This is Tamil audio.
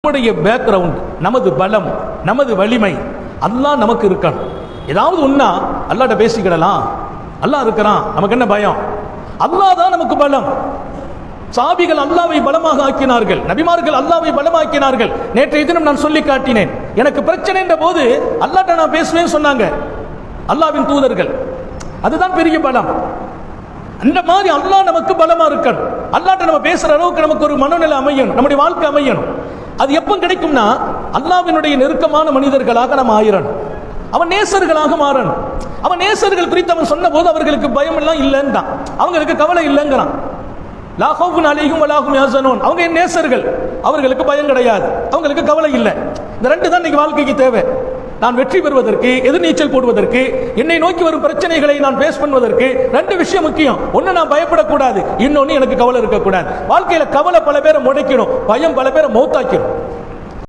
நம்முடைய பேக்ரவுண்ட், நமது பலம், நமது வலிமை அல்லாஹ் நமக்கு இருக்கணும். ஏதாவது ஒண்ணா அல்லாஹ்ட்ட பேசிக்கிடலாம், அல்லாஹ் இருக்கிறான், நமக்கு என்ன பயம்? அல்லாஹ் தான் நமக்கு பலம். சாபிகள் அல்லாஹ்வை பலமாக ஆக்கினார்கள், நபிமார்கள் அல்லாஹ்வை பலமாக்கினார்கள். நேற்றைய தினம் நான் சொல்லி காட்டினேன், எனக்கு பிரச்சனை என்ற போது அல்லாஹ்ட்ட நான் பேசுவேன் சொன்னாங்க அல்லாஹ்வின் தூதர்கள். அதுதான் பெரிய பலம். அந்த மாதிரி அல்லாஹ் நமக்கு பலமா இருக்கணும். அல்லாஹ்ட்ட நம்ம பேசுற அளவுக்கு நமக்கு ஒரு மனநிலை அமையணும், நம்முடைய வாழ்க்கை அமையணும். அது எப்போ கிடைக்கும்னா அல்லாஹ்வினுடைய நெருக்கமான மனிதர்களாக நம்ம ஆயிரணும், அவன் நேசர்களாக மாறணும். அவன் நேசர்கள் குறித்து அவன் சொன்ன போது அவர்களுக்கு பயம் எல்லாம் இல்லைன்னு தான், அவங்களுக்கு கவலை இல்லைங்கிறான். லா ஹவுஃபுன் அலைஹிம் வலா ஹும் யஹ்சனூன், அவங்க என் நேசர்கள், அவர்களுக்கு பயம் கிடையாது, அவங்களுக்கு கவலை இல்லை. இந்த ரெண்டு தான் இன்னைக்கு வாழ்க்கைக்கு தேவை. நான் வெற்றி பெறுவதற்கு, எதிர்நீச்சல் போடுவதற்கு, என்னை நோக்கி வரும் பிரச்சனைகளை நான் பேஸ் பண்ணுவதற்கு ரெண்டு விஷயம் முக்கியம். ஒன்னு, நான் பயப்படக்கூடாது, இன்னொன்னு எனக்கு கவலை இருக்கக்கூடாது. வாழ்க்கையில கவலை பல பேரை முடைக்கணும், பயம் பல பேரை மௌத்தாக்கிடும்.